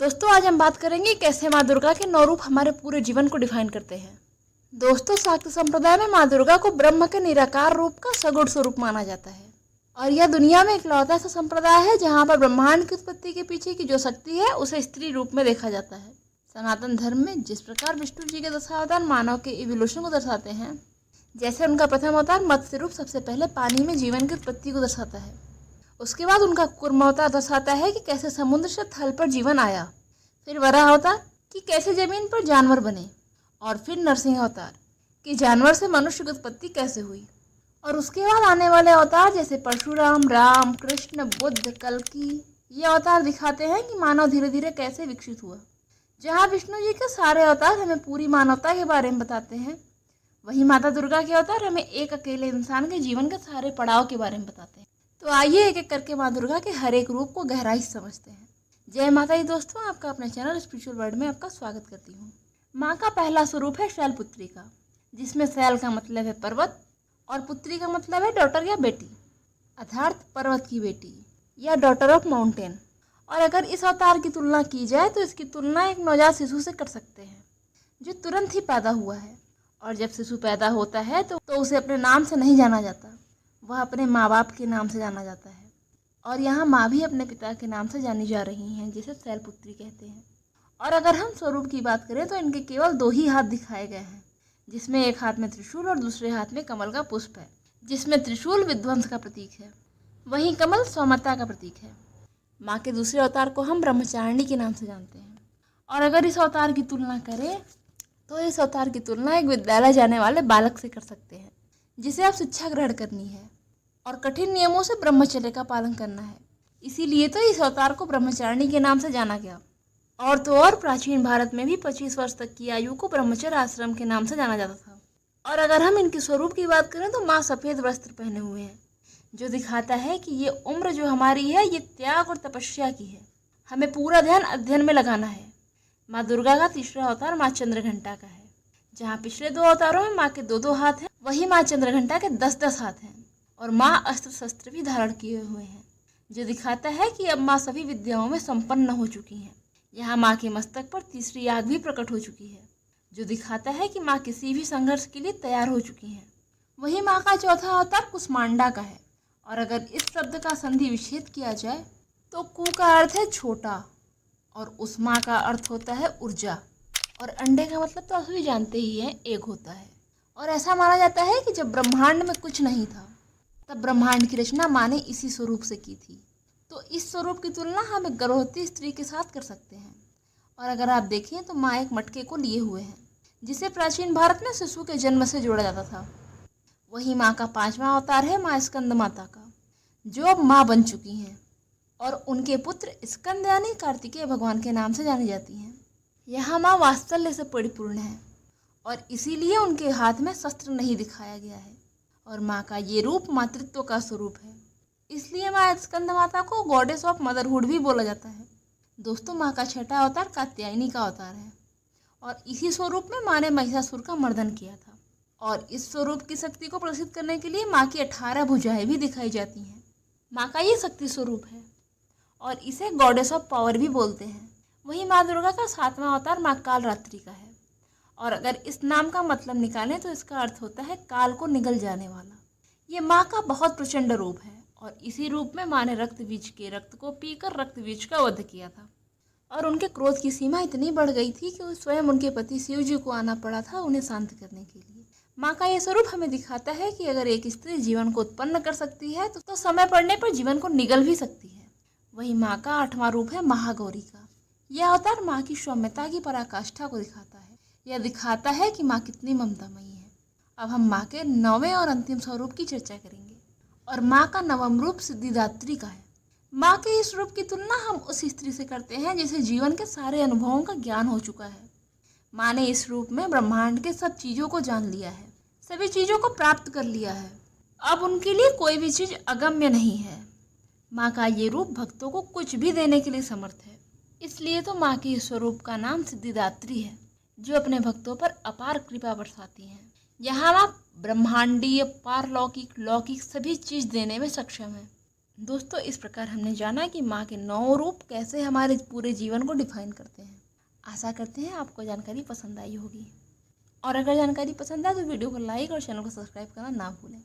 दोस्तों आज हम बात करेंगे कैसे माँ दुर्गा के 9 रूप हमारे पूरे जीवन को डिफाइन करते हैं। दोस्तों शाक्त संप्रदाय में माँ दुर्गा को ब्रह्म के निराकार रूप का सगुण स्वरूप माना जाता है और यह दुनिया में इकलौता ऐसा संप्रदाय है जहाँ पर ब्रह्मांड की उत्पत्ति के पीछे की जो शक्ति है उसे स्त्री रूप में देखा जाता है। सनातन धर्म में जिस प्रकार विष्णु जी के दशावतार मानव के इवोल्यूशन को दर्शाते हैं, जैसे उनका प्रथम अवतार मत्स्य रूप सबसे पहले पानी में जीवन की उत्पत्ति को दर्शाता है, उसके बाद उनका कूर्म अवतार दर्शाता है कि कैसे समुद्र से थल पर जीवन आया, फिर वराह अवतार कि कैसे जमीन पर जानवर बने, और फिर नरसिंह अवतार कि जानवर से मनुष्य की उत्पत्ति कैसे हुई। और उसके बाद आने वाले अवतार जैसे परशुराम, राम, कृष्ण, बुद्ध, कल्कि, ये अवतार दिखाते हैं कि मानव धीरे धीरे कैसे विकसित हुआ। जहाँ विष्णु जी के सारे अवतार हमें पूरी मानवता के बारे में बताते हैं, वहीं माता दुर्गा के अवतार हमें एक अकेले इंसान के जीवन के सारे पड़ाव के बारे में बताते हैं। तो आइए एक एक करके माँ दुर्गा के हर एक रूप को गहराई से समझते हैं। जय माता दी दोस्तों, आपका अपने चैनल स्पिरिचुअल वर्ल्ड में आपका स्वागत करती हूँ। माँ का पहला स्वरूप है शैलपुत्री का, जिसमें शैल का मतलब है पर्वत और पुत्री का मतलब है डॉटर या बेटी, अर्थात पर्वत की बेटी या डॉटर ऑफ माउंटेन। और अगर इस अवतार की तुलना की जाए तो इसकी तुलना एक नवजात शिशु से कर सकते हैं जो तुरंत ही पैदा हुआ है। और जब शिशु पैदा होता है तो उसे अपने नाम से नहीं जाना जाता, वह अपने माँ बाप के नाम से जाना जाता है। और यहाँ माँ भी अपने पिता के नाम से जानी जा रही हैं, जिसे शैलपुत्री कहते हैं। और अगर हम स्वरूप की बात करें तो इनके केवल 2 ही हाथ दिखाए गए हैं, जिसमें एक हाथ में त्रिशूल और दूसरे हाथ में कमल का पुष्प है, जिसमें त्रिशूल विध्वंस का प्रतीक है, वहीं कमल सौम्यता का प्रतीक है। माँ के दूसरे अवतार को हम ब्रह्मचारिणी के नाम से जानते हैं। और अगर इस अवतार की तुलना करें तो इस अवतार की तुलना एक विद्यालय जाने वाले बालक से कर सकते हैं, जिसे अब शिक्षा ग्रहण करनी है और कठिन नियमों से ब्रह्मचर्य का पालन करना है। इसीलिए तो इस अवतार को ब्रह्मचारिणी के नाम से जाना गया। और तो और प्राचीन भारत में भी 25 वर्ष तक की आयु को ब्रह्मचर्य आश्रम के नाम से जाना जाता था। और अगर हम इनके स्वरूप की बात करें तो माँ सफ़ेद वस्त्र पहने हुए हैं, जो दिखाता है कि ये उम्र जो हमारी है ये त्याग और तपस्या की है। हमें पूरा ध्यान अध्ययन में लगाना है। माँ दुर्गा का तीसरा अवतार माँ चंद्रघंटा का है। जहाँ पिछले 2 अवतारों में माँ के 2-2 हाथ हैं, वही माँ चंद्रघंटा के 10-10 हाथ हैं। और माँ अस्त्र शस्त्र भी धारण किए हुए हैं, जो दिखाता है कि अब माँ सभी विद्याओं में संपन्न हो चुकी हैं। यहाँ माँ के मस्तक पर तीसरी आग भी प्रकट हो चुकी है, जो दिखाता है कि माँ किसी भी संघर्ष के लिए तैयार हो चुकी हैं। वही माँ का चौथा अवतार कुष्मांडा का है। और अगर इस शब्द का संधि विच्छेद किया जाए तो कु का अर्थ है छोटा और उष्मा का अर्थ होता है ऊर्जा, और अंडे का मतलब तो आप सभी जानते ही हैं, एक होता है। और ऐसा माना जाता है कि जब ब्रह्मांड में कुछ नहीं था तब ब्रह्मांड की रचना माँ ने इसी स्वरूप से की थी। तो इस स्वरूप की तुलना हम एक गर्भवती स्त्री के साथ कर सकते हैं। और अगर आप देखें तो माँ एक मटके को लिए हुए हैं, जिसे प्राचीन भारत में शिशु के जन्म से जोड़ा जाता था। वही माँ का 5वां अवतार है माँ स्कंद माता का, जो अब माँ बन चुकी हैं और उनके पुत्र स्कंद यानी कार्तिकेय भगवान के नाम से जानी जाती हैं। यहाँ माँ वात्सल्य से परिपूर्ण है और इसीलिए उनके हाथ में शस्त्र नहीं दिखाया गया है। और माँ का ये रूप मातृत्व का स्वरूप है, इसलिए माँ स्कंद माता को गॉडेस ऑफ मदरहुड भी बोला जाता है। दोस्तों माँ का छठा अवतार कात्यायनी का अवतार है और इसी स्वरूप में माँ ने महिषासुर का मर्दन किया था। और इस स्वरूप की शक्ति को प्रदर्शित करने के लिए माँ की 18 भुजाएं भी दिखाई जाती हैं। माँ का ये शक्ति स्वरूप है और इसे गॉडेस ऑफ पावर भी बोलते हैं। वही माँ दुर्गा का 7वां अवतार माँ कालरात्रि का है। और अगर इस नाम का मतलब निकालें तो इसका अर्थ होता है काल को निगल जाने वाला। ये माँ का बहुत प्रचंड रूप है और इसी रूप में माँ ने रक्त बीज के रक्त को पीकर रक्त बीज का वध किया था। और उनके क्रोध की सीमा इतनी बढ़ गई थी कि स्वयं उनके पति शिव जी को आना पड़ा था उन्हें शांत करने के लिए। माँ का ये स्वरूप हमें दिखाता है कि अगर एक स्त्री जीवन को उत्पन्न कर सकती है तो समय पड़ने पर जीवन को निगल भी सकती है। वही माँ का 8वां रूप है महागौरी का। यह अवतार माँ की सौम्यता की पराकाष्ठा को दिखाता है। यह दिखाता है कि माँ कितनी ममतामयी है। अब हम माँ के 9वें और अंतिम स्वरूप की चर्चा करेंगे। और माँ का 9वां रूप सिद्धिदात्री का है। माँ के इस रूप की तुलना हम उस स्त्री से करते हैं जिसे जीवन के सारे अनुभवों का ज्ञान हो चुका है। माँ ने इस रूप में ब्रह्मांड के सब चीज़ों को जान लिया है, सभी चीज़ों को प्राप्त कर लिया है। अब उनके लिए कोई भी चीज़ अगम्य नहीं है। माँ का ये रूप भक्तों को कुछ भी देने के लिए समर्थ है। इसलिए तो माँ के इस स्वरूप का नाम सिद्धिदात्री है, जो अपने भक्तों पर अपार कृपा बरसाती हैं। यहाँ माँ ब्रह्मांडीय, पारलौकिक, लौकिक सभी चीज़ देने में सक्षम है। दोस्तों, इस प्रकार हमने जाना कि माँ के 9 रूप कैसे हमारे पूरे जीवन को डिफाइन करते हैं। आशा करते हैं आपको जानकारी पसंद आई होगी, और अगर जानकारी पसंद आए तो वीडियो को लाइक और चैनल को सब्सक्राइब करना ना भूलें।